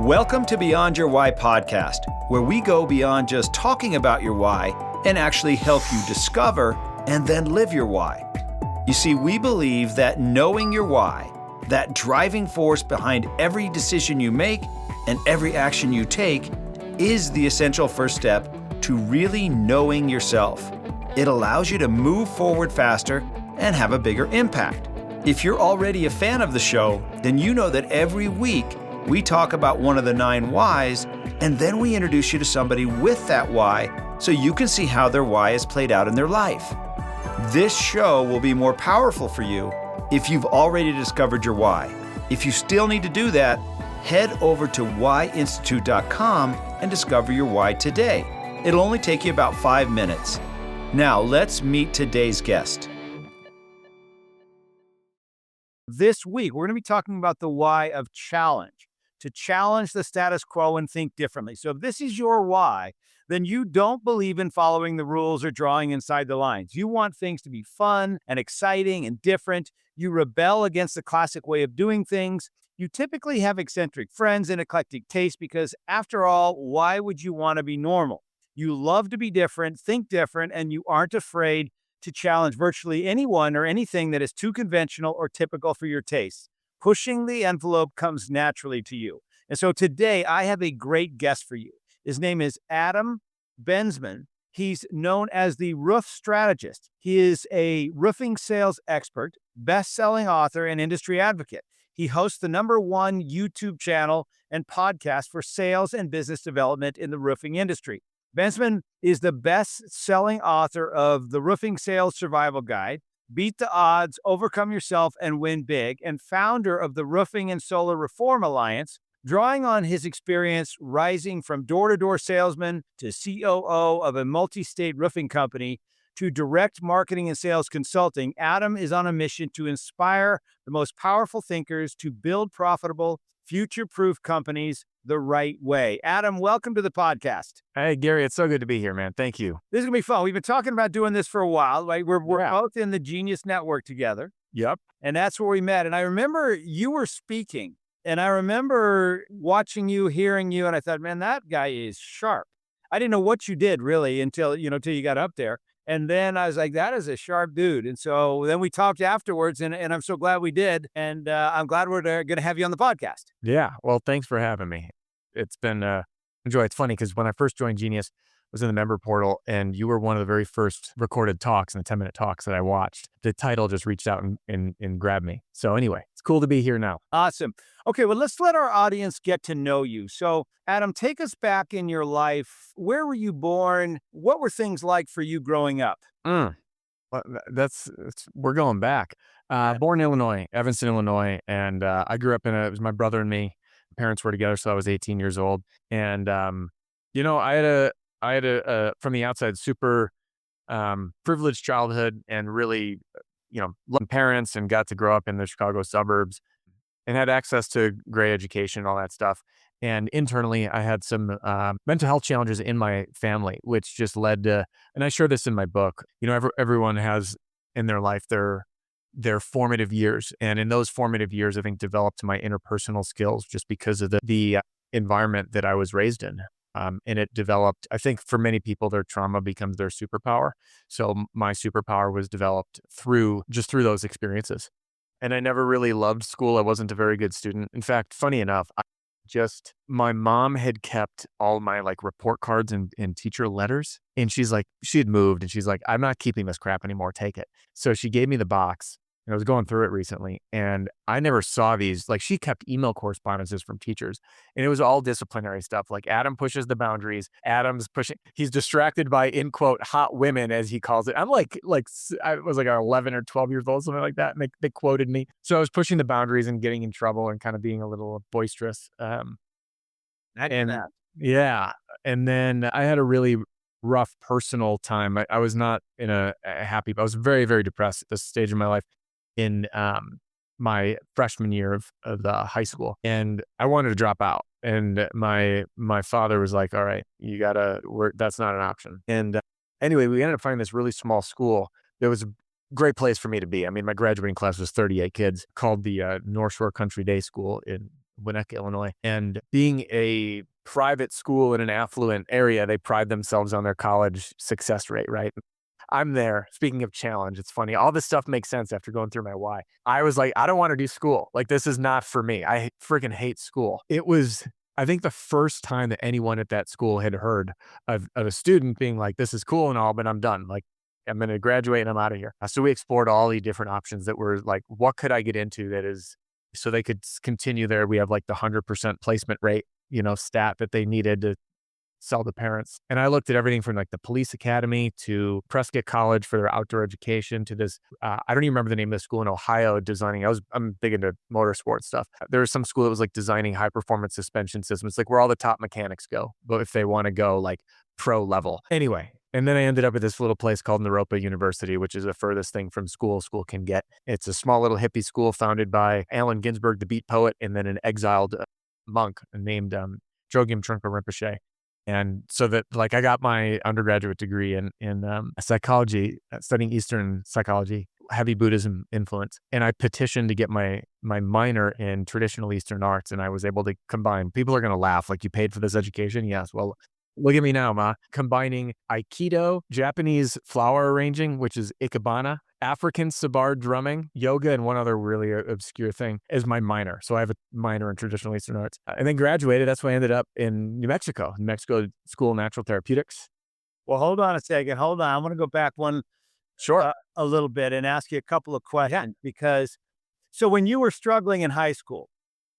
Welcome to Beyond Your Why podcast, where we go beyond just talking about your why and actually help you discover and then live your why. You see, we believe that knowing your why, that driving force behind every decision you make and every action you take, is the essential first step to really knowing yourself. It allows you to move forward faster and have a bigger impact. If you're already a fan of the show, then you know that every week we talk about one of the 9 whys, and then we introduce you to somebody with that why so you can see how their why is played out in their life. This show will be more powerful for you if you've already discovered your why. If you still need to do that, head over to WHY.os and discover your why today. It'll only take you about 5 minutes. Now, let's meet today's guest. This week, we're going to be talking about the why of challenge, to challenge the status quo and think differently. So if this is your why, then you don't believe in following the rules or drawing inside the lines. You want things to be fun and exciting and different. You rebel against the classic way of doing things. You typically have eccentric friends and eclectic taste because, after all, why would you want to be normal? You love to be different, think different, and you aren't afraid to challenge virtually anyone or anything that is too conventional or typical for your tastes. Pushing the envelope comes naturally to you. And so today I have a great guest for you. His name is Adam Bensman. He's known as the Roof Strategist. He is a roofing sales expert, best-selling author, and industry advocate. He hosts the #1 YouTube channel and podcast for sales and business development in the roofing industry. Bensman is the best-selling author of The Roofing Sales Survival Guide, Beat the Odds, Overcome Yourself, and Win Big, and founder of the Roofing and Solar Reform Alliance, drawing on his experience rising from door-to-door salesman to COO of a multi-state roofing company to direct marketing and sales consulting. Adam is on a mission to inspire the most powerful thinkers to build profitable, future-proof companies the right way. Adam, welcome to the podcast. Hey, Gary, it's so good to be here, man. Thank you. This is going to be fun. We've been talking about doing this for a while, right? We're both in the Genius Network together. Yep. And that's where we met. And I remember you were speaking, and I remember watching you, hearing you, and I thought, man, that guy is sharp. I didn't know what you did really until you got up there. And then I was like, that is a sharp dude. And so then we talked afterwards, and I'm so glad we did. And I'm glad we're going to have you on the podcast. Yeah. Well, thanks for having me. It's been enjoy. It's funny because when I first joined Genius, I was in the member portal, and you were one of the very first recorded talks and the 10-minute talks that I watched. The title just reached out and grabbed me. So anyway, it's cool to be here now. Awesome. Okay, well, let's let our audience get to know you. So, Adam, take us back in your life. Where were you born? What were things like for you growing up? Well, we're going back. Born in Illinois, Evanston, Illinois, and I grew up it was my brother and me. Parents were together, so I was 18 years old, and I had a from the outside super privileged childhood, and really loved parents, and got to grow up in the Chicago suburbs, and had access to great education and all that stuff. And internally, I had some mental health challenges in my family, which just led to, and I share this in my book. Everyone has in their life their formative years. And in those formative years, I think developed my interpersonal skills just because of the environment that I was raised in. And it developed, I think for many people, their trauma becomes their superpower. So my superpower was developed through those experiences. And I never really loved school. I wasn't a very good student. In fact, funny enough, my mom had kept all my report cards and teacher letters. And she had moved, and she's like, I'm not keeping this crap anymore. Take it. So she gave me the box, and I was going through it recently, and I never saw these. She kept email correspondences from teachers, and it was all disciplinary stuff. Like, Adam pushes the boundaries. Adam's pushing. He's distracted by, in quote, hot women, as he calls it. I'm I was 11 or 12 years old, something like that. And they quoted me. So I was pushing the boundaries and getting in trouble and kind of being a little boisterous. Yeah. And then I had a really rough personal time. I was not in a happy, I was very, very depressed at this stage of my life in my freshman year of the high school. And I wanted to drop out. And my father was like, all right, you gotta work. That's not an option. And anyway, we ended up finding this really small school. There was a great place for me to be. I mean, my graduating class was 38 kids, called the North Shore Country Day School in Winnetka, Illinois. And being a private school in an affluent area, they pride themselves on their college success rate, right? I'm there. Speaking of challenge, it's funny. All this stuff makes sense after going through my why. I was like, I don't want to do school. Like, this is not for me. I freaking hate school. It was, I think, the first time that anyone at that school had heard of a student being like, this is cool and all, but I'm done. Like, I'm going to graduate and I'm out of here. So we explored all the different options that were like, what could I get into that is so they could continue there. We have like the 100% placement rate, stat that they needed to sell to parents. And I looked at everything from like the police academy to Prescott College for their outdoor education to this. I don't even remember the name of the school in Ohio designing. I'm big into motorsport stuff. There was some school that was like designing high performance suspension systems, like where all the top mechanics go, but if they want to go like pro level. Anyway. And then I ended up at this little place called Naropa University, which is the furthest thing from school can get. It's a small little hippie school founded by Allen Ginsberg, the beat poet, and then an exiled monk named Chogyam Trungpa Rinpoche. And so that, like, I got my undergraduate degree in psychology, studying Eastern psychology, heavy Buddhism influence. And I petitioned to get my minor in traditional Eastern arts, and I was able to combine. People are going to laugh, like, you paid for this education? Yes. Well, look at me now, ma. Combining Aikido, Japanese flower arranging, which is Ikebana, African sabar drumming, yoga, and one other really obscure thing as my minor. So I have a minor in traditional Eastern arts. And then graduated. That's why I ended up in New Mexico School of Natural Therapeutics. Well, hold on a second. Hold on. I want to go back Sure. a little bit and ask you a couple of questions because so when you were struggling in high school,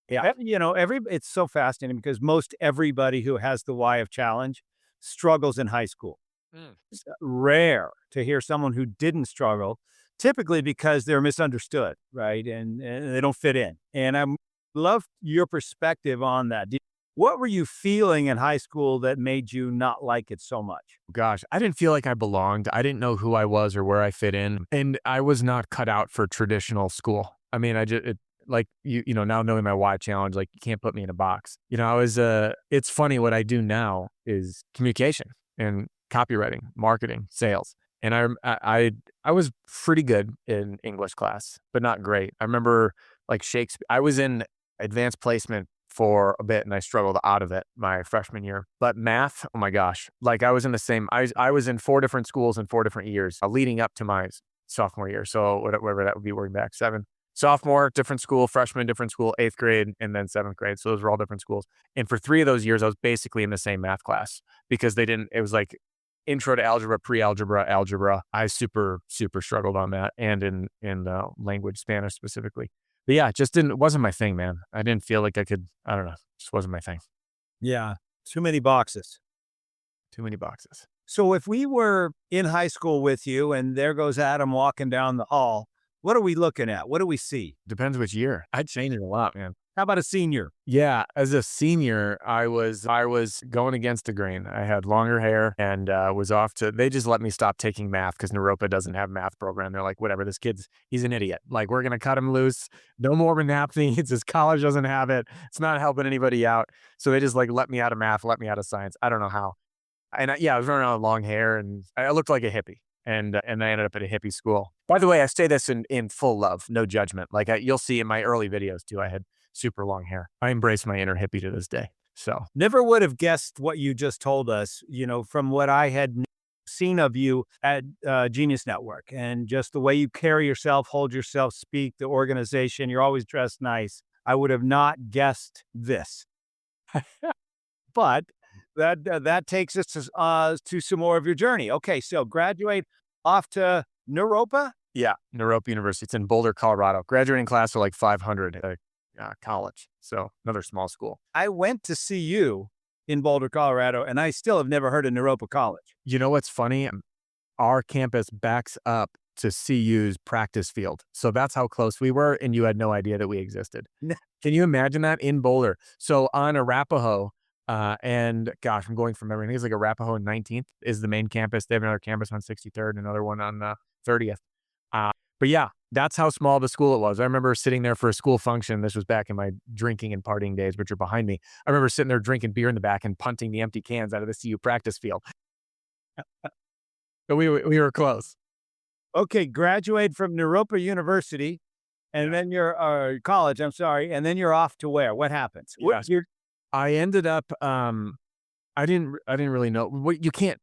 Yeah. it's so fascinating because most everybody who has the why of challenge struggles in high school. Mm. It's rare to hear someone who didn't struggle, typically because they're misunderstood, right? And they don't fit in. And I love your perspective on that. What were you feeling in high school that made you not like it so much? Gosh, I didn't feel like I belonged. I didn't know who I was or where I fit in. And I was not cut out for traditional school. I mean, like now knowing my why challenge, like, you can't put me in a box. It's funny, what I do now is communication and copywriting, marketing, sales. And I was pretty good in English class, but not great. I remember, like, Shakespeare. I was in advanced placement for a bit and I struggled out of it my freshman year. But math, oh my gosh, like, I was in the same, I was in 4 different schools in 4 different years leading up to my sophomore year. So whatever that would be, working back 7. Sophomore, different school, freshman, different school, 8th grade, and then 7th grade. So those were all different schools. And for 3 of those years, I was basically in the same math class because it was like intro to algebra, pre-algebra, algebra. I super, super struggled on that, and in language, Spanish specifically. But yeah, it wasn't my thing, man. I didn't feel like I could, I don't know, just wasn't my thing. Yeah, too many boxes. Too many boxes. So if we were in high school with you and there goes Adam walking down the hall, what are we looking at? What do we see? Depends which year. I'd change it a lot, man. How about a senior? Yeah, as a senior, I was going against the grain. I had longer hair and was off to. They just let me stop taking math because Naropa doesn't have math program. They're like, whatever, he's an idiot. Like, we're gonna cut him loose. No more math needs. His college doesn't have it. It's not helping anybody out. So they just, like, let me out of math, let me out of science. I don't know how. And I was running around with long hair and I looked like a hippie. And I ended up at a hippie school. By the way, I say this in full love, no judgment. Like, you'll see in my early videos too, I had super long hair. I embrace my inner hippie to this day. So Never would have guessed what you just told us, from what I had seen of you at Genius Network and just the way you carry yourself, hold yourself, speak, the organization, you're always dressed nice. I would have not guessed this. But that takes us to some more of your journey. Okay, so graduate off to Naropa. yeah, Naropa University. It's in Boulder, Colorado. Graduating class are like 500 at college. So another small school. I went to see you in Boulder, Colorado, and I still have never heard of Naropa College. You know what's funny? Our campus backs up to CU's practice field. So that's how close we were, and you had no idea that we existed. Can you imagine that in Boulder? So on Arapahoe, and gosh, I'm going from memory. I think it's like Arapahoe and 19th is the main campus. They have another campus on 63rd, another one on 30th. But yeah, that's how small the school it was. I remember sitting there for a school function. This was back in my drinking and partying days, which are behind me. I remember sitting there drinking beer in the back and punting the empty cans out of the CU practice field. But we were close. Okay, graduate from Naropa University. And then you're college, I'm sorry, and then you're off to where? What happens? What Yes. you're I ended up, I didn't really know what you can't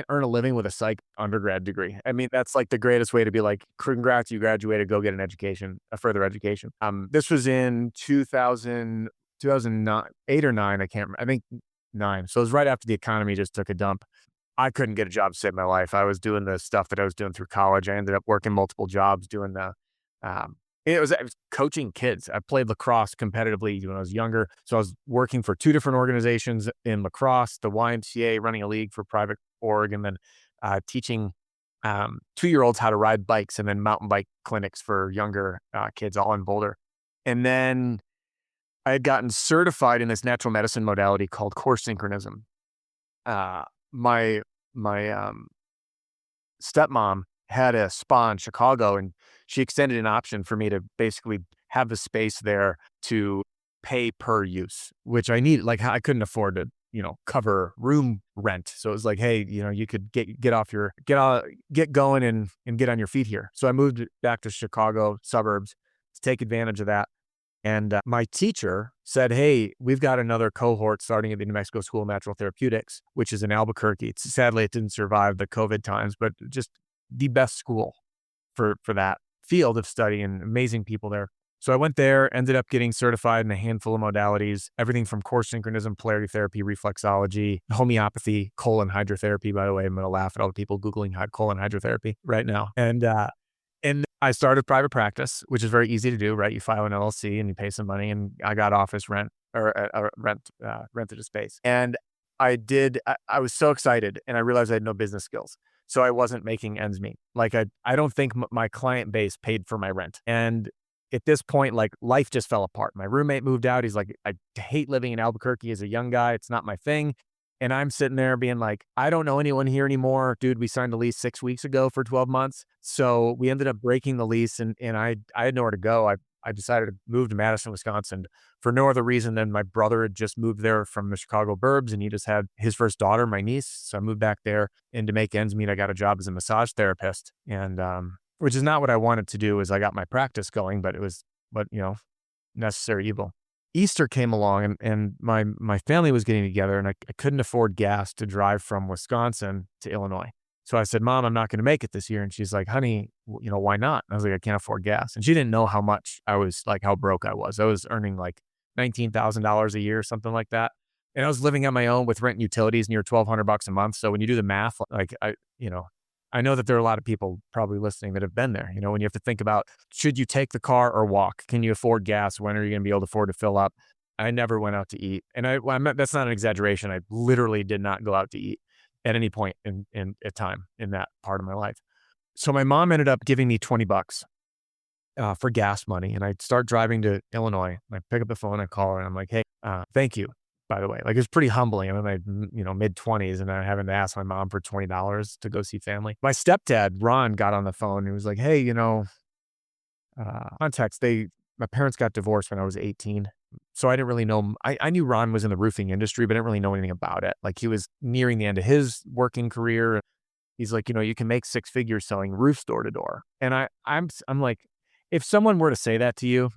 earn a living with a psych undergrad degree. I mean, that's like the greatest way to be like, congrats, you graduated, go get an education, a further education. This was in 2009, 8 or 9, I can't remember. I think 9. So it was right after the economy just took a dump. I couldn't get a job to save my life. I was doing the stuff that I was doing through college. I ended up working multiple jobs doing um, I was coaching kids. I played lacrosse competitively when I was younger. So I was working for 2 different organizations in lacrosse, the YMCA, running a league for private org, and then teaching 2-year-olds how to ride bikes, and then mountain bike clinics for younger kids, all in Boulder. And then I had gotten certified in this natural medicine modality called core synchronism. Uh, my my stepmom had a spa in Chicago, and she extended an option for me to basically have the space there to pay per use, which I needed. Like, I couldn't afford to, cover room rent. So it was like, hey, you could get going and get on your feet here. So I moved back to Chicago suburbs to take advantage of that. And my teacher said, hey, we've got another cohort starting at the New Mexico School of Natural Therapeutics, which is in Albuquerque. Sadly, it didn't survive the COVID times, but just the best school for that field of study, and amazing people there. So I went there, ended up getting certified in a handful of modalities, everything from core synchronism, polarity therapy, reflexology, homeopathy, colon hydrotherapy. By the way, I'm going to laugh at all the people Googling colon hydrotherapy right now. And I started private practice, which is very easy to do, right? You file an LLC and you pay some money, and I got office rent, or rented a space. And I was so excited, and I realized I had no business skills. So I wasn't making ends meet. Like, I don't think my client base paid for my rent. And at this point, like, life just fell apart. My roommate moved out. He's like, I hate living in Albuquerque as a young guy. It's not my thing. And I'm sitting there being like, I don't know anyone here anymore. Dude, we signed a lease 6 weeks ago for 12 months. So we ended up breaking the lease, and I had nowhere to go. I decided to move to Madison, Wisconsin for no other reason than my brother had just moved there from the Chicago burbs, and he just had his first daughter, my niece. So I moved back there, and to make ends meet, I got a job as a massage therapist, and which is not what I wanted to do. As I got my practice going, but it was what, necessary evil. Easter came along, and my family was getting together, and I couldn't afford gas to drive from Wisconsin to Illinois. So I said, Mom, I'm not going to make it this year. And she's like, honey, why not? And I was like, I can't afford gas. And she didn't know how much I was, like, how broke I was. I was earning like $19,000 a year, something like that. And I was living on my own with rent and utilities near $1,200 a month. So when you do the math, like, I know that there are a lot of people probably listening that have been there. When you have to think about, should you take the car or walk? Can you afford gas? When are you going to be able to afford to fill up? I never went out to eat. And that's not an exaggeration. I literally did not go out to eat at any point in a time in that part of my life. So my mom ended up giving me $20 for gas money. And I start driving to Illinois. I pick up the phone, I call her, and I'm like, hey, thank you, by the way. Like, it's pretty humbling. I'm in my, mid-20s, and I'm having to ask my mom for $20 to go see family. My stepdad, Ron, got on the phone, and he was like, hey, context, my parents got divorced when I was 18. So I didn't really know. I knew Ron was in the roofing industry, but I didn't really know anything about it. Like, he was nearing the end of his working career. He's like, you can make 6 figures selling roofs door to door. And I'm like, if someone were to say that to you,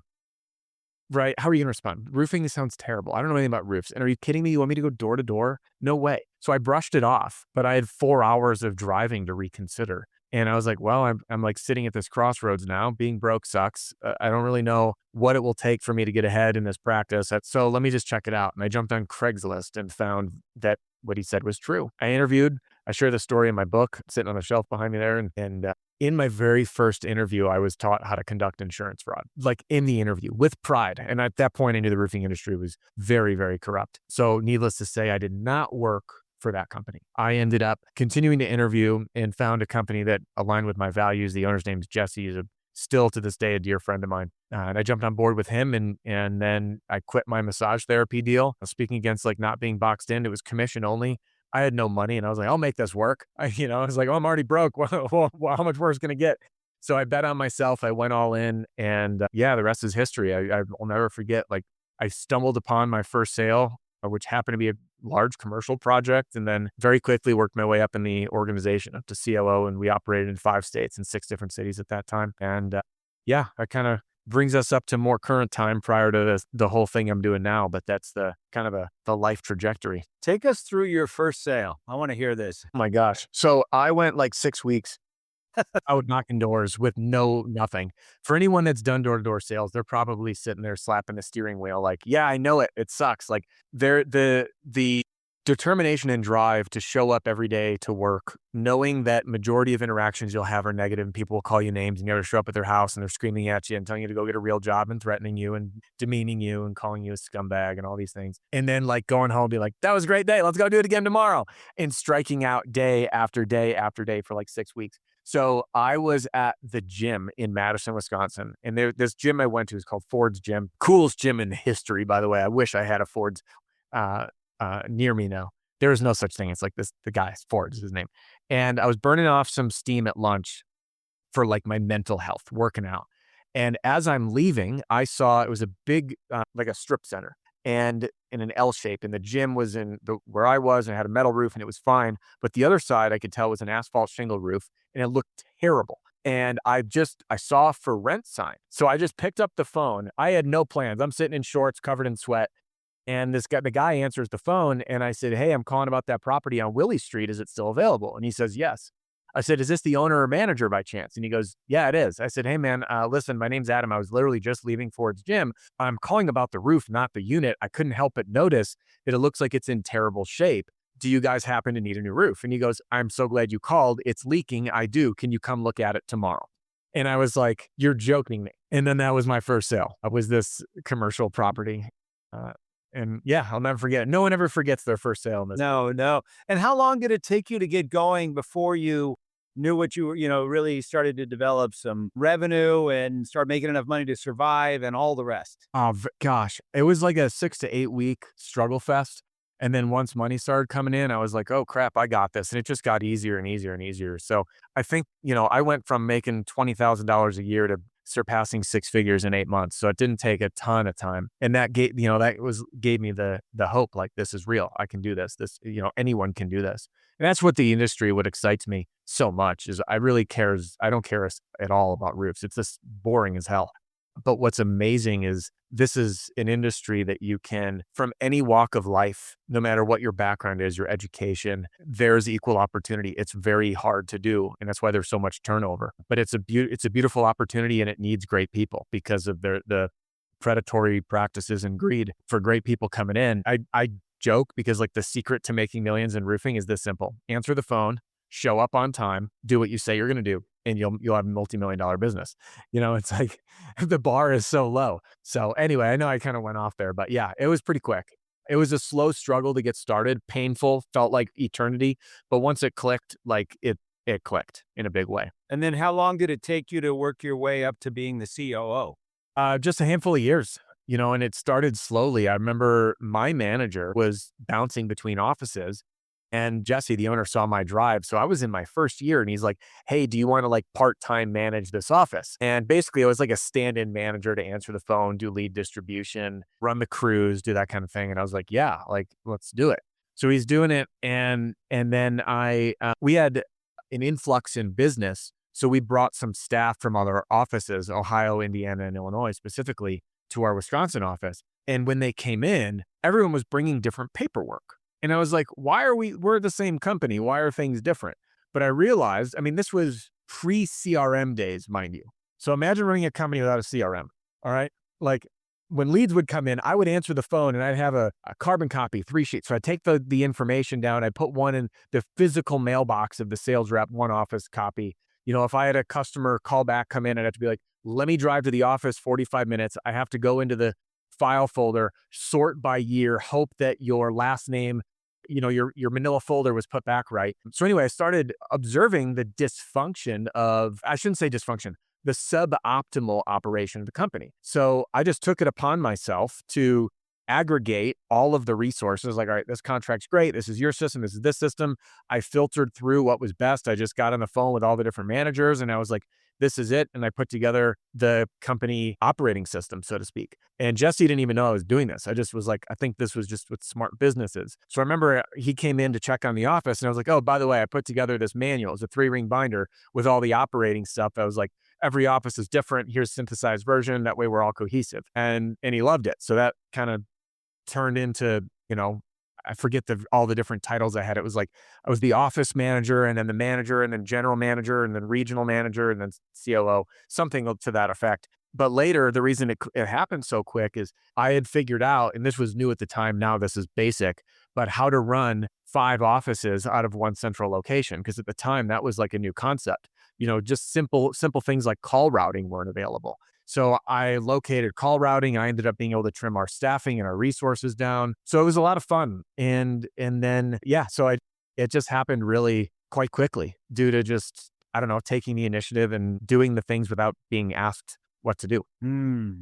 right, how are you going to respond? Roofing sounds terrible. I don't know anything about roofs. And are you kidding me? You want me to go door to door? No way. So I brushed it off, but I had 4 hours of driving to reconsider. And I was like, well, I'm like sitting at this crossroads now. Being broke sucks. I don't really know what it will take for me to get ahead in this practice. So let me just check it out. And I jumped on Craigslist and found that what he said was true. I interviewed. I share the story in my book, sitting on the shelf behind me there. And in my very first interview, I was taught how to conduct insurance fraud, like, in the interview, with pride. And at that point, I knew the roofing industry was very, very corrupt. So needless to say, I did not work for that company. I ended up continuing to interview and found a company that aligned with my values. The owner's name is Jesse. He's still to this day a dear friend of mine. And I jumped on board with him, and then I quit my massage therapy deal. Speaking against, like, not being boxed in, it was commission only. I had no money, and I was like, I'll make this work. I was like, oh, I'm already broke. Well, how much worse can it get? So I bet on myself. I went all in, and the rest is history. I'll never forget. Like, I stumbled upon my first sale, which happened to be a large commercial project, and then very quickly worked my way up in the organization up to COO, and we operated in 5 states and 6 different cities at that time. And I kind of brings us up to more current time prior to the whole thing I'm doing now. But that's the kind of the life trajectory. Take us through your first sale. I want to hear this. Oh my gosh. So I went like 6 weeks out knocking doors with nothing. For anyone that's done door to door sales, they're probably sitting there slapping the steering wheel, like, yeah, I know it. It sucks. Like the determination and drive to show up every day to work, knowing that majority of interactions you'll have are negative and people will call you names and you have to show up at their house and they're screaming at you and telling you to go get a real job and threatening you and demeaning you and calling you a scumbag and all these things. And then like going home, be like, that was a great day. Let's go do it again tomorrow. And striking out day after day after day for like 6 weeks. So I was at the gym in Madison, Wisconsin, and this gym I went to is called Ford's Gym. Coolest gym in history, by the way. I wish I had a Ford's uh, near me now. There is no such thing. It's like this. The guy Ford's his name, and I was burning off some steam at lunch for like my mental health, working out. And as I'm leaving, I saw it was a big, like a strip center and in an L shape. And the gym was in where I was and it had a metal roof and it was fine. But the other side I could tell was an asphalt shingle roof and it looked terrible. And I saw a for rent sign. So I just picked up the phone. I had no plans. I'm sitting in shorts, covered in sweat. And the guy answers the phone and I said, hey, I'm calling about that property on Willie Street. Is it still available? And he says, yes. I said, is this the owner or manager by chance? And he goes, yeah, it is. I said, hey man, listen, my name's Adam. I was literally just leaving Ford's Gym. I'm calling about the roof, not the unit. I couldn't help but notice that it looks like it's in terrible shape. Do you guys happen to need a new roof? And he goes, I'm so glad you called. It's leaking. I do. Can you come look at it tomorrow? And I was like, you're joking me. And then that was my first sale. It was this commercial property. And yeah, I'll never forget it. No one ever forgets their first sale in this. No, no. And how long did it take you to get going before you knew what you were, really started to develop some revenue and start making enough money to survive and all the rest? Oh, gosh, it was like a 6 to 8 week struggle fest. And then once money started coming in, I was like, oh crap, I got this. And it just got easier and easier and easier. So I think, I went from making $20,000 a year to surpassing six figures in 8 months. So it didn't take a ton of time. And that gave me the hope, like this is real. I can do this. Anyone can do this. And that's what the industry, what excites me so much is I don't care at all about roofs. It's just boring as hell. But what's amazing is this is an industry that you can, from any walk of life, no matter what your background is, your education, there's equal opportunity. It's very hard to do. And that's why there's so much turnover. But it's a beautiful opportunity and it needs great people because of the predatory practices and greed for great people coming in. I joke because like the secret to making millions in roofing is this simple. Answer the phone, show up on time, do what you say you're going to do, and you'll have a multi-million-dollar business. It's like the bar is so low. So anyway, I know I kind of went off there, but yeah, it was pretty quick. It was a slow struggle to get started, painful, felt like eternity, but once it clicked, like it clicked in a big way. And then how long did it take you to work your way up to being the COO? Just a handful of years, and it started slowly. I remember my manager was bouncing between offices and Jesse, the owner, saw my drive. So I was in my first year and he's like, hey, do you want to like part-time manage this office? And basically I was like a stand-in manager to answer the phone, do lead distribution, run the crews, do that kind of thing. And I was like, yeah, like let's do it. So he's doing it. And then we had an influx in business. So we brought some staff from other offices, Ohio, Indiana, and Illinois specifically, to our Wisconsin office. And when they came in, everyone was bringing different paperwork. And I was like, we're the same company. Why are things different? But I realized, this was pre-CRM days, mind you. So imagine running a company without a CRM. All right. Like when leads would come in, I would answer the phone and I'd have a carbon copy, 3 sheets. So I'd take the information down. I'd put one in the physical mailbox of the sales rep, one office copy. If I had a customer call back, come in, I'd have to be like, let me drive to the office 45 minutes. I have to go into the file folder, sort by year, hope that your last name, your manila folder was put back right. So anyway, I started observing the I shouldn't say dysfunction, the suboptimal operation of the company. So I just took it upon myself to aggregate all of the resources. Like, all right, this contract's great. This is your system. This is this system. I filtered through what was best. I just got on the phone with all the different managers and I was like, this is it. And I put together the company operating system, so to speak. And Jesse didn't even know I was doing this. I just was like, I think this was just what smart business is. So I remember he came in to check on the office and I was like, oh, by the way, I put together this manual. It's a 3-ring binder with all the operating stuff. I was like, every office is different. Here's synthesized version. That way we're all cohesive. And he loved it. So that kind of turned into, you know, I forget all the different titles I had. It was like I was the office manager and then the manager and then general manager and then regional manager and then COO, something to that effect. But later, the reason it happened so quick is I had figured out, and this was new at the time. Now this is basic, but how to run 5 offices out of one central location. Because at the time that was like a new concept. You know, just simple things like call routing weren't available. So I located call routing. I ended up being able to trim our staffing and our resources down. So it was a lot of fun. And then yeah, so it just happened really quite quickly due to just, I don't know, taking the initiative and doing the things without being asked what to do.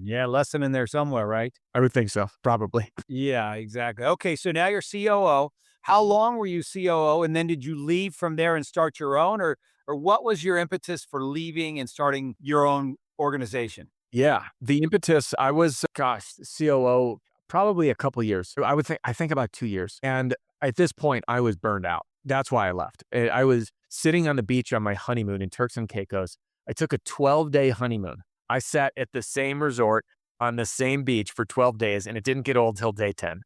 Yeah, lesson in there somewhere, right? I would think so, probably. Yeah, exactly. Okay, so now you're COO. How long were you COO, and then did you leave from there and start your own, or what was your impetus for leaving and starting your own organization? Yeah, the impetus, I was, gosh, COO probably a couple years. I think about 2 years. And at this point, I was burned out. That's why I left. I was sitting on the beach on my honeymoon in Turks and Caicos. I took a 12-day honeymoon. I sat at the same resort on the same beach for 12 days, and it didn't get old till day 10.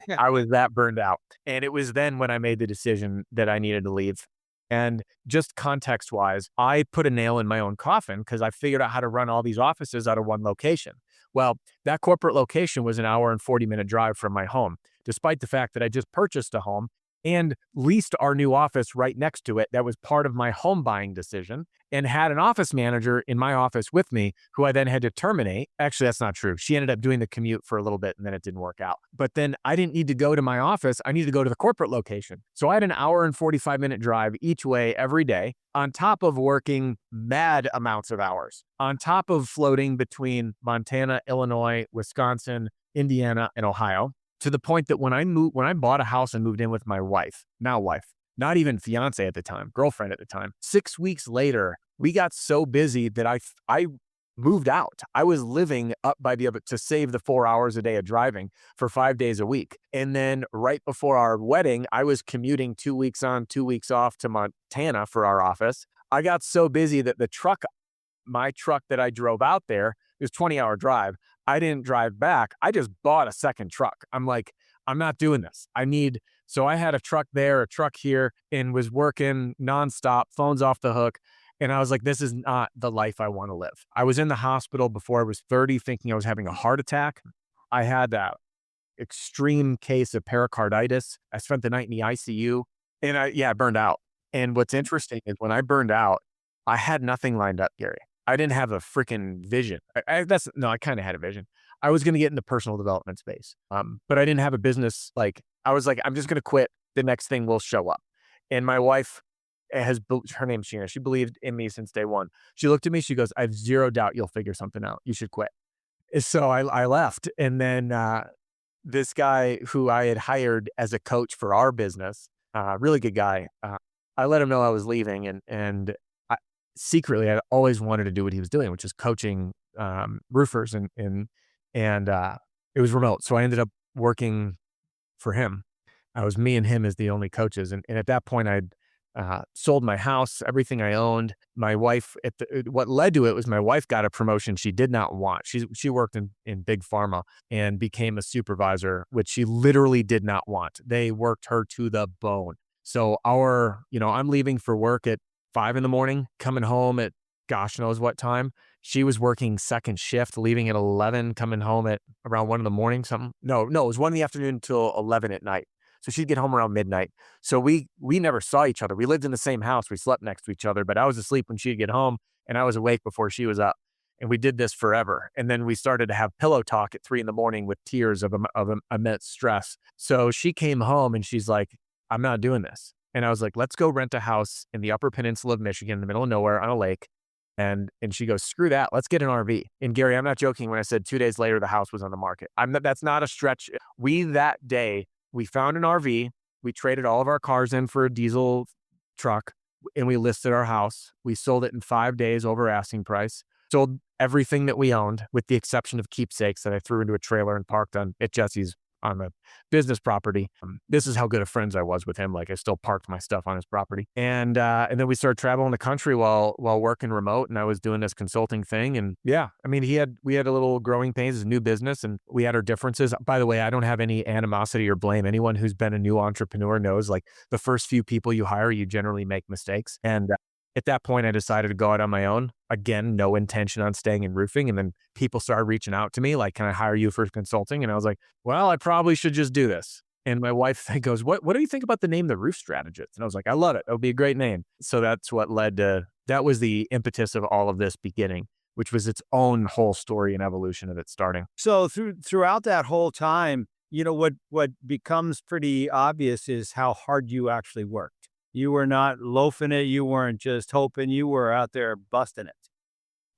Yeah. I was that burned out. And it was then when I made the decision that I needed to leave. And just context wise, I put a nail in my own coffin because I figured out how to run all these offices out of one location. Well, that corporate location was an hour and 40-minute drive from my home, despite the fact that I just purchased a home and leased our new office right next to it. That was part of my home buying decision, and had an office manager in my office with me who I then had to terminate. Actually, that's not true. She ended up doing the commute for a little bit and then it didn't work out. But then I didn't need to go to my office. I needed to go to the corporate location. So I had an hour and 45-minute drive each way every day, on top of working mad amounts of hours, on top of floating between Montana, Illinois, Wisconsin, Indiana, and Ohio, to the point that when I bought a house and moved in with my wife, now wife, not even fiance at the time, girlfriend at the time, 6 weeks later, we got so busy that I moved out. I was living up by the other to save the 4 hours a day of driving for 5 days a week. And then right before our wedding, I was commuting 2 weeks on, 2 weeks off to Montana for our office. I got so busy that my truck that I drove out there, it was a 20-hour drive. I didn't drive back. I just bought a second truck. I'm like, I'm not doing this. So I had a truck there, a truck here, and was working nonstop, phones off the hook. And I was like, this is not the life I want to live. I was in the hospital before I was 30 thinking I was having a heart attack. I had that extreme case of pericarditis. I spent the night in the ICU and I burned out. And what's interesting is when I burned out, I had nothing lined up, Gary. I didn't have a freaking vision. I kind of had a vision. I was going to get in the personal development space. But I didn't have a business. Like I was like, I'm just going to quit. The next thing will show up. And my wife her name's Sheena. She believed in me since day one. She looked at me. She goes, I have zero doubt you'll figure something out. You should quit. And so I left. And then this guy who I had hired as a coach for our business, really good guy. I let him know I was leaving, and secretly I always wanted to do what he was doing, which is coaching roofers, and it was remote. So I ended up working for him. I was me and him as the only coaches, and at that point I'd sold my house, everything I owned. My wife, what led to it was my wife got a promotion she did not want. She worked in big pharma and became a supervisor, which she literally did not want. They worked her to the bone. So I'm leaving for work at 5 a.m, coming home at gosh knows what time. She was working second shift, leaving at 11, coming home at around 1 a.m, something. No, it was 1 p.m till 11 at night. So she'd get home around midnight. So we never saw each other. We lived in the same house. We slept next to each other, but I was asleep when she'd get home and I was awake before she was up. And we did this forever. And then we started to have pillow talk at 3 a.m with tears of immense stress. So she came home and she's like, I'm not doing this. And I was like, let's go rent a house in the Upper Peninsula of Michigan, in the middle of nowhere on a lake. And she goes, screw that. Let's get an RV. And Gary, I'm not joking when I said 2 days later, the house was on the market. That's not a stretch. That day, we found an RV. We traded all of our cars in for a diesel truck and we listed our house. We sold it in 5 days over asking price. Sold everything that we owned with the exception of keepsakes that I threw into a trailer and parked at Jesse's on the business property. This is how good of friends I was with him. Like I still parked my stuff on his property. And then we started traveling the country while working remote, and I was doing this consulting thing. And yeah, I mean, we had a little growing pains, as a new business, and we had our differences. By the way, I don't have any animosity or blame. Anyone who's been a new entrepreneur knows, like, the first few people you hire, you generally make mistakes. And at that point, I decided to go out on my own. Again, no intention on staying in roofing. And then people started reaching out to me, like, can I hire you for consulting? And I was like, well, I probably should just do this. And my wife goes, what do you think about the name, the Roof Strategist? And I was like, I love it. It would be a great name. So that's what led to, that was the impetus of all of this beginning, which was its own whole story and evolution of it starting. So throughout that whole time, what becomes pretty obvious is how hard you actually worked. You were not loafing it. You weren't just hoping. You were out there busting it.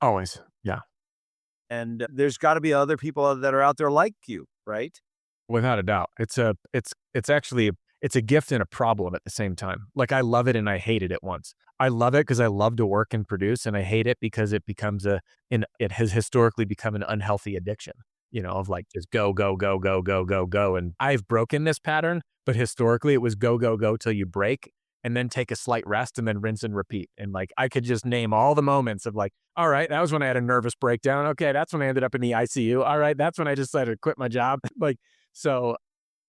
Always. Yeah. And there's got to be other people that are out there like you, right? Without a doubt. It's actually, it's a gift and a problem at the same time. Like, I love it and I hate it at once. I love it because I love to work and produce, and I hate it because it becomes it has historically become an unhealthy addiction, of like just go, go, go, go, go, go, go. And I've broken this pattern, but historically it was go, go, go till you break, and then take a slight rest, and then rinse and repeat. And like, I could just name all the moments of like, all right, that was when I had a nervous breakdown. Okay, that's when I ended up in the ICU. All right, that's when I decided to quit my job. Like, so,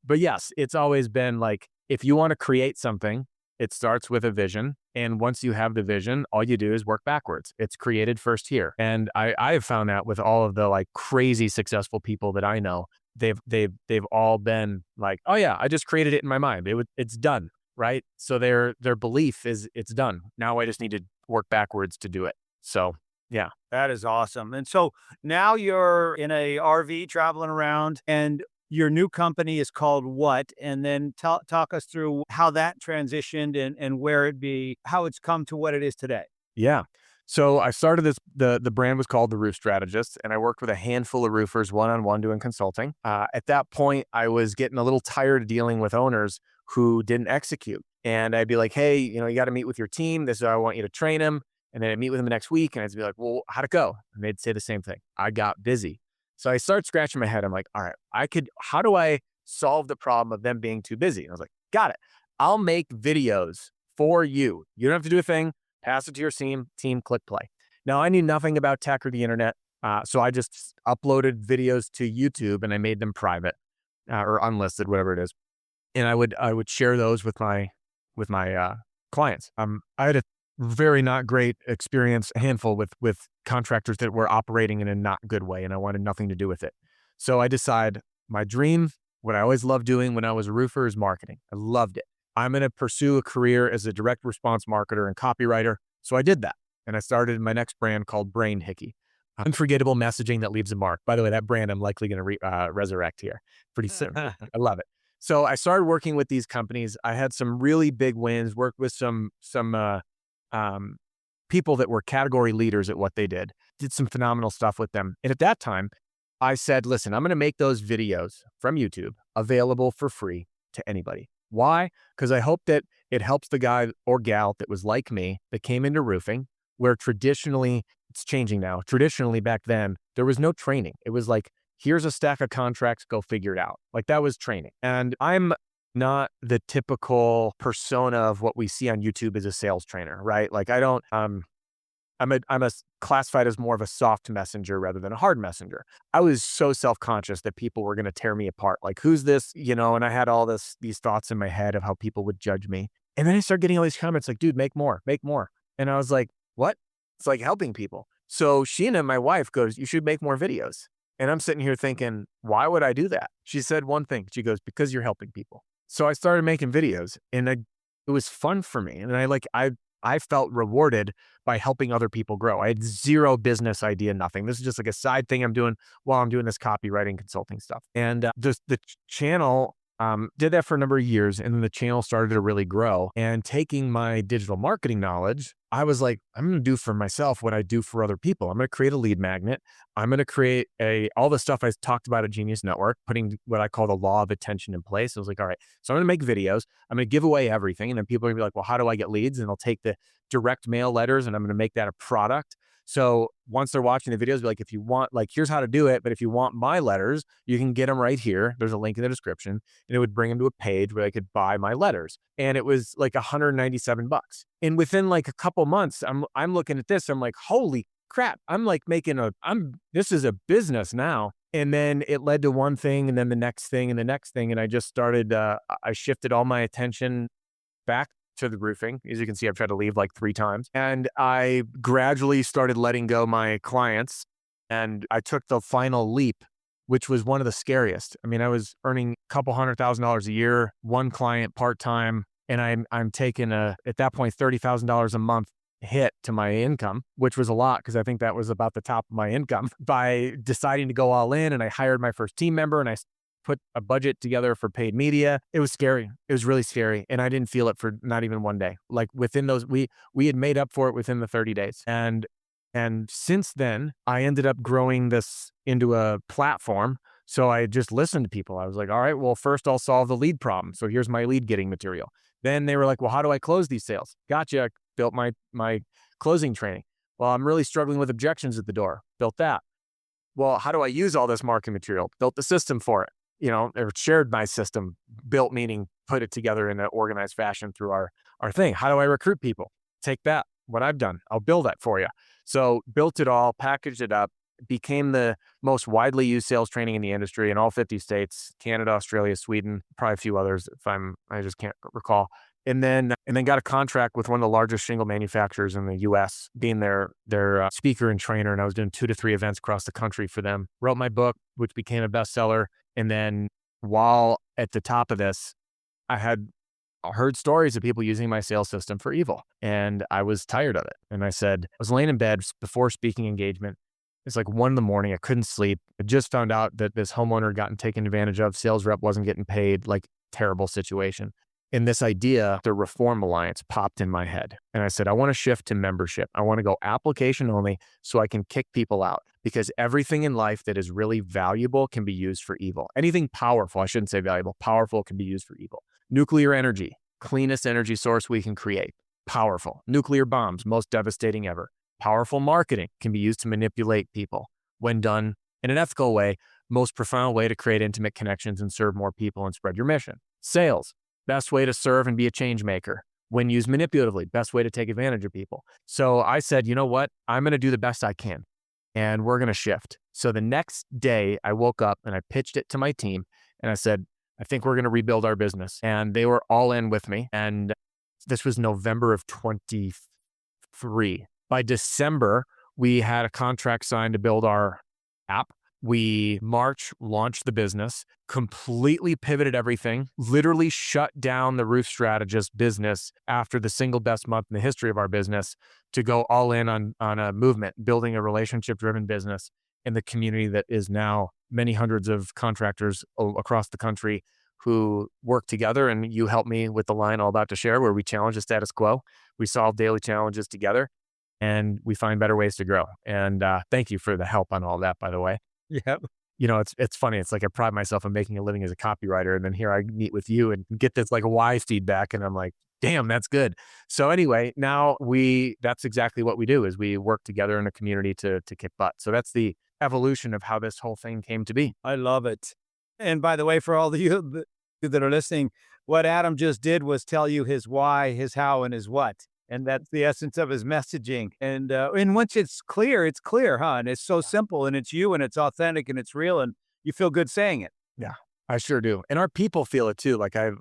but yes, it's always been like, if you want to create something, it starts with a vision. And once you have the vision, all you do is work backwards. It's created first here. And I have found that with all of the like crazy successful people that I know, they've all been like, oh yeah, I just created it in my mind. It's done. Right. So their belief is it's done. Now I just need to work backwards to do it. So yeah. That is awesome. And so now you're in a RV traveling around, and your new company is called what? And then talk us through how that transitioned, and how it's come to what it is today. Yeah. So I started this, the brand was called the Roof Strategist, and I worked with a handful of roofers one-on-one doing consulting. At that point, I was getting a little tired of dealing with owners who didn't execute. And I'd be like, hey, you got to meet with your team. This is how I want you to train them. And then I'd meet with them the next week, and I'd be like, well, how'd it go? And they'd say the same thing. I got busy. So I started scratching my head. I'm like, all right, how do I solve the problem of them being too busy? And I was like, got it. I'll make videos for you. You don't have to do a thing. Pass it to your team, click play. Now, I knew nothing about tech or the internet. So I just uploaded videos to YouTube, and I made them private or unlisted, whatever it is. And I would share those with my clients. I had a very not great experience, a handful with contractors that were operating in a not good way, and I wanted nothing to do with it. So I decided my dream, what I always loved doing when I was a roofer, is marketing. I loved it. I'm going to pursue a career as a direct response marketer and copywriter. So I did that. And I started my next brand called Brain Hickey. Unforgettable messaging that leaves a mark. By the way, that brand I'm likely going to resurrect here pretty soon. I love it. So I started working with these companies. I had some really big wins, worked with some people that were category leaders at what they did some phenomenal stuff with them. And at that time, I said, listen, I'm going to make those videos from YouTube available for free to anybody. Why? Because I hope that it helps the guy or gal that was like me that came into roofing, where traditionally, it's changing now. Traditionally, back then, there was no training. It was like, here's a stack of contracts, go figure it out. Like, that was training. And I'm not the typical persona of what we see on YouTube as a sales trainer, right? Like, I don't, I'm classified as more of a soft messenger rather than a hard messenger. I was so self-conscious that people were going to tear me apart. Like, who's this? And I had all these thoughts in my head of how people would judge me. And then I started getting all these comments like, dude, make more, make more. And I was like, what? It's like helping people. So Sheena, my wife, goes, you should make more videos. And I'm sitting here thinking, why would I do that? She said one thing. She goes, because you're helping people. So I started making videos, and it was fun for me. And I felt rewarded by helping other people grow. I had zero business idea, nothing. This is just like a side thing I'm doing while I'm doing this copywriting consulting stuff. And the channel did that for a number of years, and then the channel started to really grow. And taking my digital marketing knowledge, I was like, I'm going to do for myself what I do for other people. I'm going to create a lead magnet. I'm going to create all the stuff I talked about at Genius Network, putting what I call the law of attention in place. I was like, all right, so I'm going to make videos. I'm going to give away everything. And then people are going to be like, well, how do I get leads? And I'll take the direct mail letters, and I'm going to make that a product. So once they're watching the videos, be like, if you want, like, here's how to do it. But if you want my letters, you can get them right here. There's a link in the description, and it would bring them to a page where they could buy my letters. And it was like $197. And within like a couple months, I'm looking at this. I'm like, holy crap. I'm like this is a business now. And then it led to one thing, and then the next thing, and the next thing. And I just started, I shifted all my attention back to the roofing. As you can see, I've tried to leave like 3 times. And I gradually started letting go my clients. And I took the final leap, which was one of the scariest. I mean, I was earning a couple $100,000 a year, one client part-time. And I'm taking at that point, $30,000 a month hit to my income, which was a lot because I think that was about the top of my income by deciding to go all in. And I hired my first team member, and I put a budget together for paid media. It was scary. It was really scary. And I didn't feel it for not even one day. Like within those, we had made up for it within the 30 days. And since then, I ended up growing this into a platform. So I just listened to people. I was like, all right, well, first I'll solve the lead problem. So here's my lead getting material. Then they were like, well, how do I close these sales? Gotcha. Built my closing training. Well, I'm really struggling with objections at the door. Built that. Well, how do I use all this marketing material? Built the system for it. Or shared my system. Built meaning put it together in an organized fashion through our thing. How do I recruit people? Take that, what I've done. I'll build that for you. So built it all, packaged it up, became the most widely used sales training in the industry in all 50 states, Canada, Australia, Sweden, probably a few others I just can't recall. And then got a contract with one of the largest shingle manufacturers in the US, being their speaker and trainer. And I was doing 2 to 3 events across the country for them. Wrote my book, which became a bestseller. And then while at the top of this, I had heard stories of people using my sales system for evil. And I was tired of it. And I was laying in bed before speaking engagement. It's like 1 a.m. I couldn't sleep. I just found out that this homeowner had gotten taken advantage of. Sales rep wasn't getting paid, like terrible situation. And this idea, the Reform Alliance, popped in my head. And I said, I want to shift to membership. I want to go application only so I can kick people out, because everything in life that is really valuable can be used for evil. Anything powerful, I shouldn't say valuable, powerful can be used for evil. Nuclear energy, cleanest energy source we can create. Powerful. Nuclear bombs, most devastating ever. Powerful marketing can be used to manipulate people. When done in an ethical way, most profound way to create intimate connections and serve more people and spread your mission. Sales. Best way to serve and be a change maker. When used manipulatively, best way to take advantage of people. So I said, you know what? I'm going to do the best I can, and we're going to shift. So the next day I woke up and I pitched it to my team, and I said, I think we're going to rebuild our business. And they were all in with me. And this was November of 23. By December, we had a contract signed to build our app. We launched the business, completely pivoted everything, literally shut down the Roof Strategist business after the single best month in the history of our business to go all in on a movement, building a relationship-driven business in the community that is now many hundreds of contractors across the country who work together. And you helped me with the line all about to share, where we challenge the status quo. We solve daily challenges together, and we find better ways to grow. And thank you for the help on all that, by the way. Yeah. It's funny. It's like I pride myself on making a living as a copywriter, and then here I meet with you and get this like why feedback, and I'm like, damn, that's good. So anyway, now that's exactly what we do, is we work together in a community to kick butt. So that's the evolution of how this whole thing came to be. I love it. And by the way, for all of you that are listening, what Adam just did was tell you his why, his how, and his what. And that's the essence of his messaging. And once it's clear, huh? And it's so simple, and it's you, and it's authentic, and it's real, and you feel good saying it. Yeah, I sure do. And our people feel it too. Like I've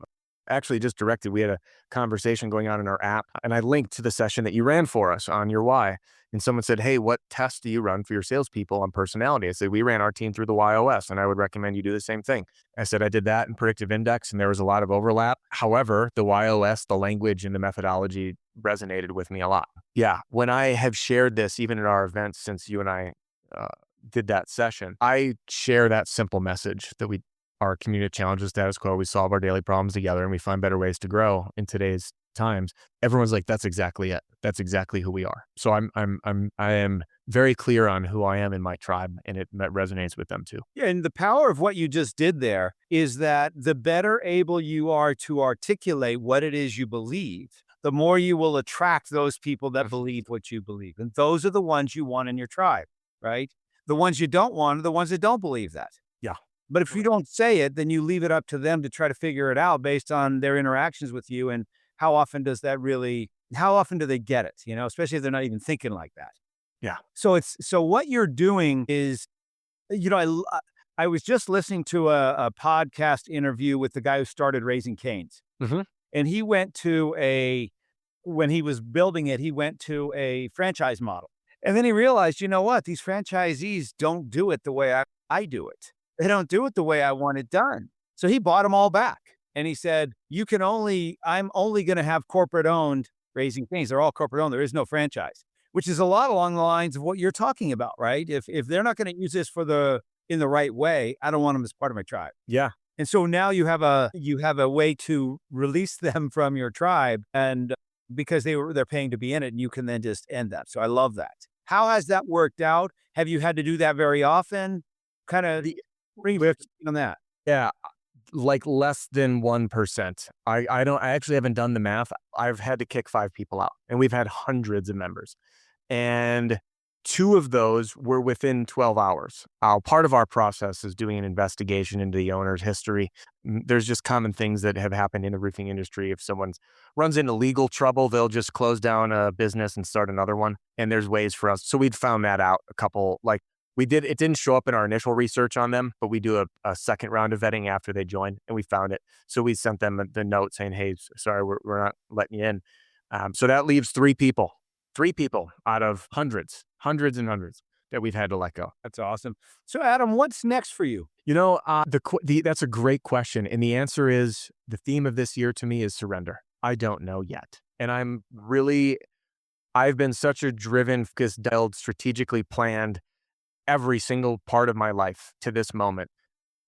actually just directed, we had a conversation going on in our app, and I linked to the session that you ran for us on your why. And someone said, hey, what tests do you run for your salespeople on personality? I said, we ran our team through the WHY.os, and I would recommend you do the same thing. I said, I did that in predictive index, and there was a lot of overlap. However, the WHY.os, the language and the methodology resonated with me a lot. Yeah. When I have shared this, even at our events, since you and I did that session, I share that simple message that our community challenges status quo. We solve our daily problems together, and we find better ways to grow in today's times. Everyone's like, that's exactly it. That's exactly who we are. So I am very clear on who I am in my tribe, and that resonates with them too. Yeah, and the power of what you just did there is that the better able you are to articulate what it is you believe, the more you will attract those people that Mhm. believe what you believe. And those are the ones you want in your tribe, right? The ones you don't want are the ones that don't believe that. Yeah. But if you Correct. don't say it, then you leave it up to them to try to figure it out based on their interactions with you. And how often do they get it? Especially if they're not even thinking like that. Yeah. So what you're doing is, you know, I, l- I was just listening to a podcast interview with the guy who started Raising Cane's, Mhm. and when he was building it, he went to a franchise model. And then he realized, you know what? These franchisees don't do it the way I do it. They don't do it the way I want it done. So he bought them all back. And he said, I'm only going to have corporate owned Raising Cane's. They're all corporate owned. There is no franchise, which is a lot along the lines of what you're talking about, right? If they're not going to use this in the right way, I don't want them as part of my tribe. Yeah. And so now you have a way to release them from your tribe, and because they're paying to be in it, and you can then just end that. So I love that. How has that worked out? Have you had to do that very often? Kinda The bring me up to speed on that. yeah, like less than 1%. I actually haven't done the math. I've had to kick 5 people out, and we've had hundreds of members. And 2 of those were within 12 hours. Part of our process is doing an investigation into the owner's history. There's just common things that have happened in the roofing industry. If someone runs into legal trouble, they'll just close down a business and start another one. And there's ways for us. So we'd found that out a couple, like it didn't show up in our initial research on them, but we do a second round of vetting after they join, and we found it. So we sent them the note saying, hey, sorry, we're not letting you in. So that leaves 3 people out of hundreds and hundreds that we've had to let go. That's awesome. So Adam, what's next for you? That's a great question. And the answer is the theme of this year to me is surrender. I don't know yet. And I've been such a driven, focused, dialed, strategically planned every single part of my life to this moment.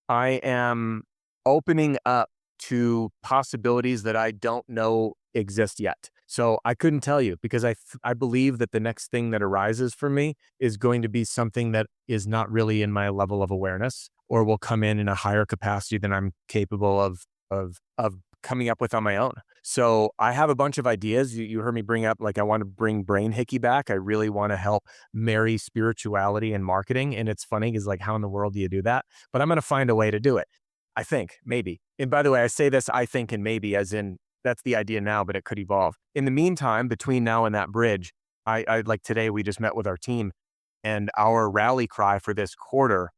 I am opening up to possibilities that I don't know exist yet. So I couldn't tell you because I believe that the next thing that arises for me is going to be something that is not really in my level of awareness or will come in a higher capacity than I'm capable of coming up with on my own. So I have a bunch of ideas. You heard me bring up, like, I want to bring Brain Hickey back. I really want to help marry spirituality and marketing. And it's funny is like, how in the world do you do that? But I'm going to find a way to do it. I think maybe. And by the way, I say this, I think, and maybe as in that's the idea now, but it could evolve. In the meantime, between now and that bridge, I like today, we just met with our team and our rally cry for this quarter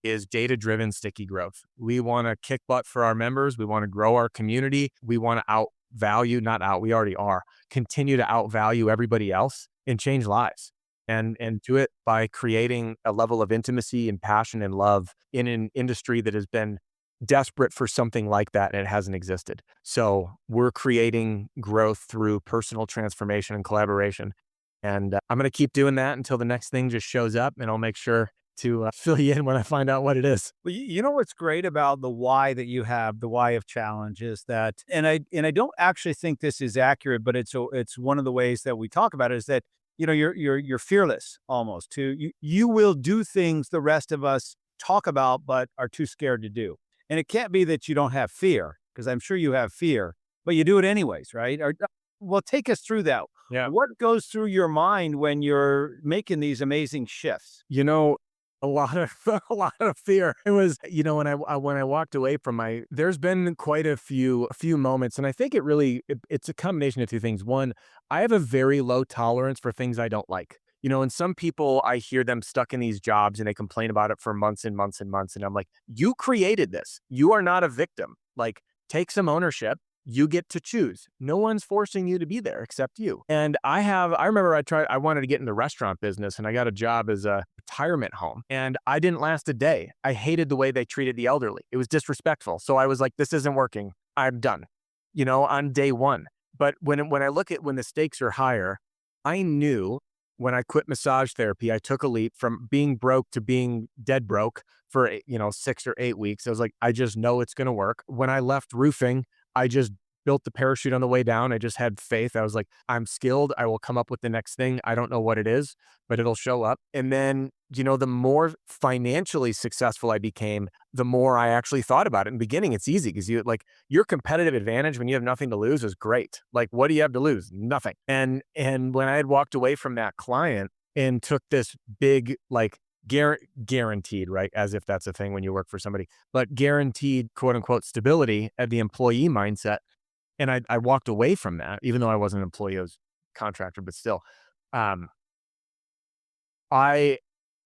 is data-driven sticky growth. We want to kick butt for our members. We want to grow our community. We want to not out, we already are, continue to outvalue everybody else and change lives. And do it by creating a level of intimacy and passion and love in an industry that has been desperate for something like that and it hasn't existed. So we're creating growth through personal transformation and collaboration. And I'm going to keep doing that until the next thing just shows up, and I'll make sure to fill you in when I find out what it is. Well, you know what's great about the why that you have, the why of challenge is that, and I don't actually think this is accurate, but it's one of the ways that we talk about it is that you're fearless almost to you will do things the rest of us talk about but are too scared to do. And it can't be that you don't have fear, because I'm sure you have fear, but you do it anyways, right? Well, take us through that. Yeah. What goes through your mind when you're making these amazing shifts? You know, a lot of a lot of fear. It was, when I walked away from there's been quite a few moments, and I think it's a combination of two things. One, I have a very low tolerance for things I don't like. And some people, I hear them stuck in these jobs and they complain about it for months and months and months. And I'm like, you created this. You are not a victim. Like, take some ownership. You get to choose. No one's forcing you to be there except you. And I remember I wanted to get in the restaurant business and I got a job as a retirement home and I didn't last a day. I hated the way they treated the elderly. It was disrespectful. So I was like, this isn't working. I'm done, on day one. But when I look at when the stakes are higher, I knew when I quit massage therapy, I took a leap from being broke to being dead broke for 6 or 8 weeks. I was like, I just know it's going to work. When I left roofing, I just built the parachute on the way down. I just had faith. I was like, I'm skilled. I will come up with the next thing. I don't know what it is, but it'll show up. And then, the more financially successful I became, the more I actually thought about it. In the beginning, it's easy because your competitive advantage when you have nothing to lose is great. Like, what do you have to lose? Nothing. And when I had walked away from that client and took this big, like, guaranteed, right? As if that's a thing when you work for somebody, but guaranteed quote unquote stability at the employee mindset. And I walked away from that, even though I wasn't an employee, I was a contractor, but still, um, I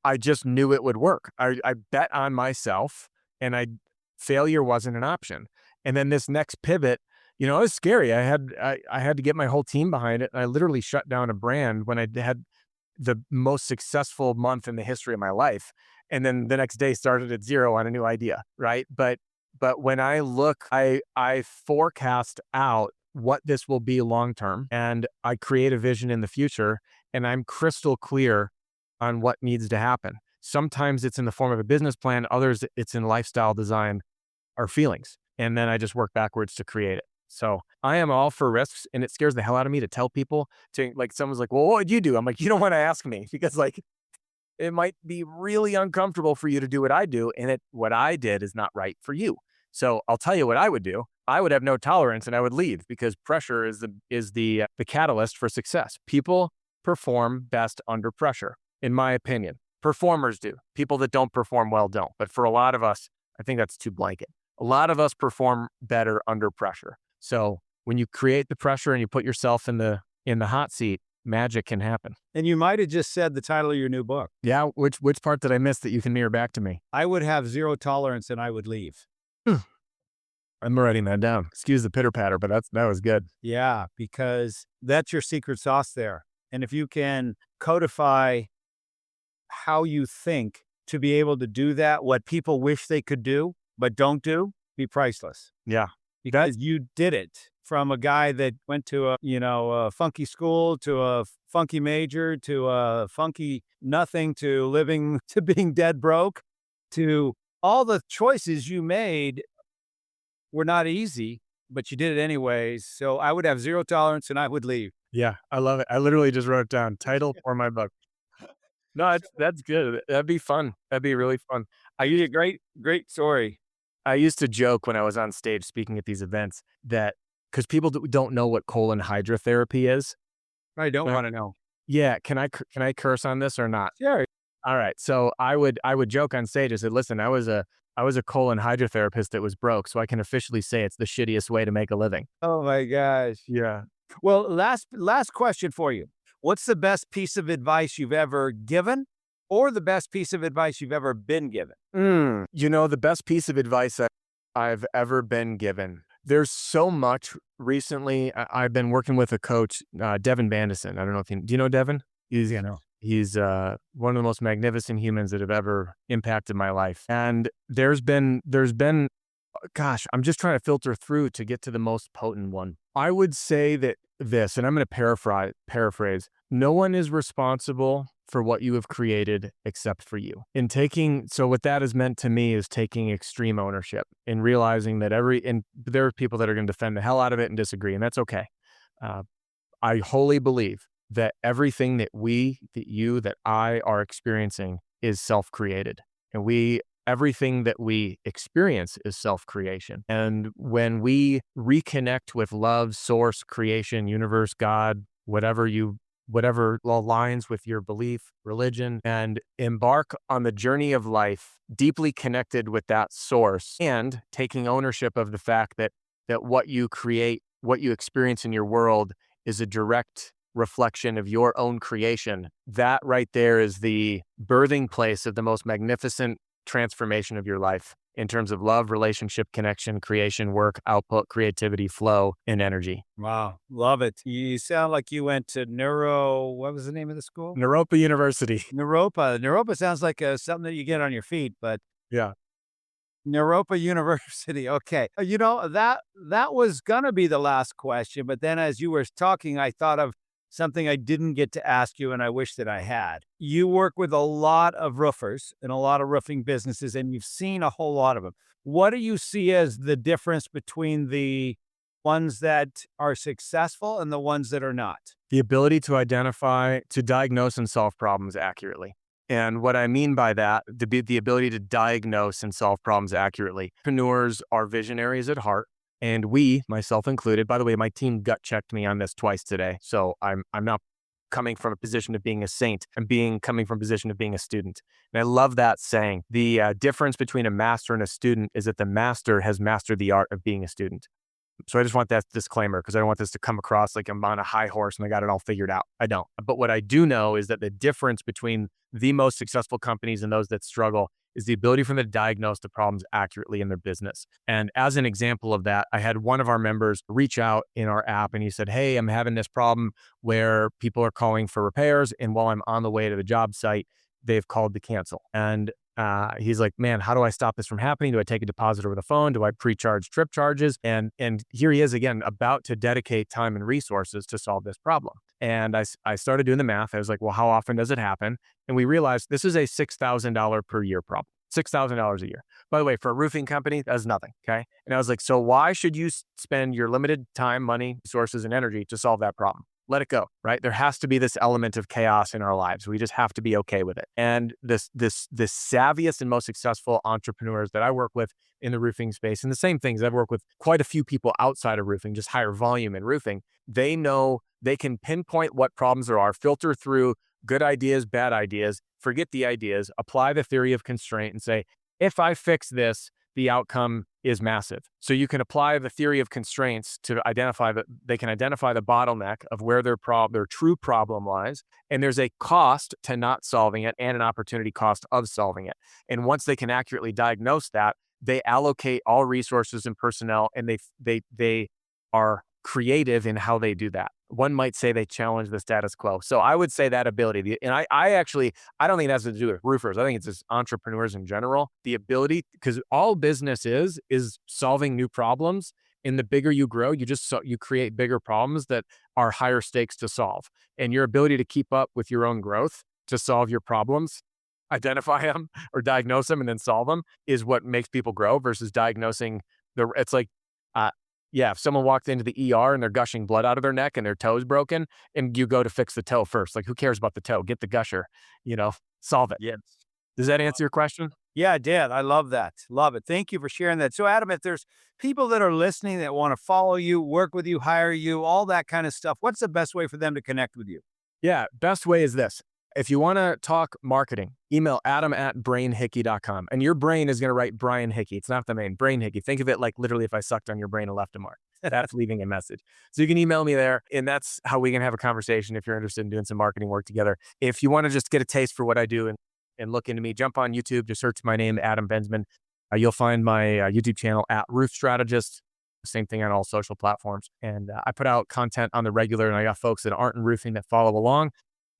I just knew it would work. I bet on myself, and failure wasn't an option. And then this next pivot, it was scary. I had to get my whole team behind it. And I literally shut down a brand when I had the most successful month in the history of my life. And then the next day started at zero on a new idea, right? But when I look, I forecast out what this will be long term, and I create a vision in the future, and I'm crystal clear on what needs to happen. Sometimes it's in the form of a business plan, others it's in lifestyle design or feelings. And then I just work backwards to create it. So I am all for risks, and it scares the hell out of me to tell people to, like, someone's like, well, what would you do? I'm like, you don't want to ask me because, like, it might be really uncomfortable for you to do what I do. And what I did is not right for you. So I'll tell you what I would do. I would have no tolerance and I would leave because pressure is the catalyst for success. People perform best under pressure, in my opinion. Performers do. People that don't perform well don't. But for a lot of us, I think that's too blanket. A lot of us perform better under pressure. So when you create the pressure and you put yourself in the hot seat, magic can happen. And you might have just said the title of your new book. Yeah, which part did I miss that you can mirror back to me? I would have zero tolerance and I would leave. I'm writing that down. Excuse the pitter patter, but that was good. Yeah, because that's your secret sauce there. And if you can codify how you think to be able to do that, what people wish they could do, but don't do, be priceless. Yeah. Because you did it from a guy that went to a funky school to a funky major to a funky nothing to living to being dead broke to all the choices you made were not easy, but you did it anyways. So I would have zero tolerance and I would leave. Yeah, I love it. I literally just wrote down title for my book. No, that's good. That'd be fun. That'd be really fun. I You used did great, great story. I used to joke when I was on stage speaking at these events that because people don't know what colon hydrotherapy is. I don't Uh, want to know. Yeah, can I curse on this or not? Sure. All right. So I would joke on stage. I said, listen, I was a colon hydrotherapist that was broke, so I can officially say it's the shittiest way to make a living. Oh my gosh. Yeah. Well, last question for you. What's the best piece of advice you've ever given or the best piece of advice you've ever been given? The best piece of advice that I've ever been given. There's so much recently. I've been working with a coach, Devin Bandison. I don't know if do you know Devin? He's You know. he's one of the most magnificent humans that have ever impacted my life. And there's been gosh, I'm just trying to filter through to get to the most potent one. I would say that this, and I'm going to paraphrase, no one is responsible for what you have created except for you. So what that has meant to me is taking extreme ownership and realizing that and there are people that are going to defend the hell out of it and disagree, and that's okay. Uh, I wholly believe that everything that you, that I are experiencing is self-created. And everything that we experience is self-creation. And when we reconnect with love, source, creation, universe, God, whatever aligns with your belief, religion, and embark on the journey of life, deeply connected with that source and taking ownership of the fact that what you create, what you experience in your world is a direct reflection of your own creation. That right there is the birthing place of the most magnificent transformation of your life in terms of love, relationship, connection, creation, work, output, creativity, flow, and energy. Wow. Love it. You sound like you went to what was the name of the school? Naropa University. Naropa. Naropa sounds like something that you get on your feet, but Yeah. Naropa University. Okay. That was gonna be the last question, but then as you were talking, I thought of something I didn't get to ask you and I wish that I had. You work with a lot of roofers and a lot of roofing businesses, and you've seen a whole lot of them. What do you see as the difference between the Ones that are successful and the ones that are not. The ability to identify, to diagnose and solve problems accurately. And what I mean by that, the ability to diagnose and solve problems accurately. Entrepreneurs are visionaries at heart. And we, myself included, by the way, my team gut checked me on this twice today. So I'm not coming from a position of being a saint. Coming from a position of being a student. And I love that saying. The difference between a master and a student is that the master has mastered the art of being a student. So I just want that disclaimer because I don't want this to come across like I'm on a high horse and I got it all figured out. I don't. But what I do know is that the difference between the most successful companies and those that struggle is the ability for them to diagnose the problems accurately in their business. And as an example of that, I had one of our members reach out in our app and he said, "Hey, I'm having this problem where people are calling for repairs. And while I'm on the way to the job site, they've called to cancel." And he's like, "Man, how do I stop this from happening? Do I take a deposit over the phone? Do I pre-charge trip charges?" And here he is again, about to dedicate time and resources to solve this problem. And I started doing the math. I was like, well, how often does it happen? And we realized this is a $6,000 per year problem. $6,000 a year. By the way, for a roofing company, that's nothing. Okay. And I was like, so why should you spend your limited time, money, resources, and energy to solve that problem? Let it go, right? There has to be this element of chaos in our lives. We just have to be okay with it. And the savviest and most successful entrepreneurs that I work with in the roofing space, and the same things, I've worked with quite a few people outside of roofing, just higher volume in roofing. They know they can pinpoint what problems there are, filter through good ideas, bad ideas, forget the ideas, apply the theory of constraint and say, if I fix this, the outcome is massive. So you can apply the theory of constraints to identify that they can identify the bottleneck of where their true problem lies. And there's a cost to not solving it and an opportunity cost of solving it. And once they can accurately diagnose that, they allocate all resources and personnel, and they are creative in how they do that. One might say they challenge the status quo. So I would say that ability, and I don't think it has to do with roofers. I think it's just entrepreneurs in general. The ability, because all business is solving new problems. And the bigger you grow, you create bigger problems that are higher stakes to solve. And your ability to keep up with your own growth to solve your problems, identify them or diagnose them and then solve them, is what makes people grow versus diagnosing it's like, yeah, if someone walked into the ER and they're gushing blood out of their neck and their toe's broken and you go to fix the toe first, like who cares about the toe? Get the gusher, solve it. Yes. Does that answer your question? Yeah, it did. I love that. Love it. Thank you for sharing that. So, Adam, if there's people that are listening that want to follow you, work with you, hire you, all that kind of stuff, what's the best way for them to connect with you? Yeah, best way is this. If you want to talk marketing, email adam@brainhickey.com. And your brain is going to write Brian Hickey. It's not the main, Brain Hickey. Think of it like literally if I sucked on your brain and left a mark. That's leaving a message. So you can email me there, and that's how we can have a conversation if you're interested in doing some marketing work together. If you want to just get a taste for what I do and look into me, jump on YouTube, just search my name, Adam Bensman. You'll find my YouTube channel at Roof Strategist. Same thing on all social platforms. And I put out content on the regular, and I got folks that aren't in roofing that follow along.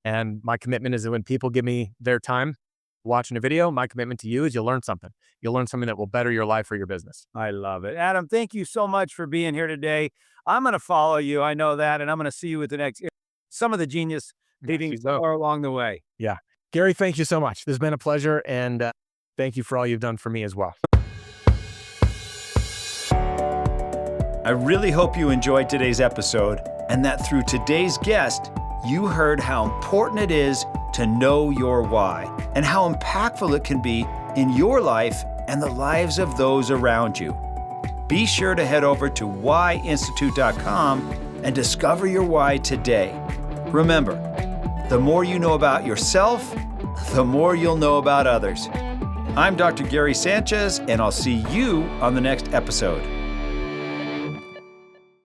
And my commitment is that when people give me their time watching a video, my commitment to you is you'll learn something. You'll learn something that will better your life or your business. I love it. Adam, thank you so much for being here today. I'm going to follow you. I know that. And I'm going to see you at the next, some of the genius meetings are along the way. Yeah. Gary, thank you so much. This has been a pleasure. And thank you for all you've done for me as well. I really hope you enjoyed today's episode and that through today's guest, you heard how important it is to know your why and how impactful it can be in your life and the lives of those around you. Be sure to head over to WHY.institute.com and discover your why today. Remember, the more you know about yourself, the more you'll know about others. I'm Dr. Gary Sanchez, and I'll see you on the next episode.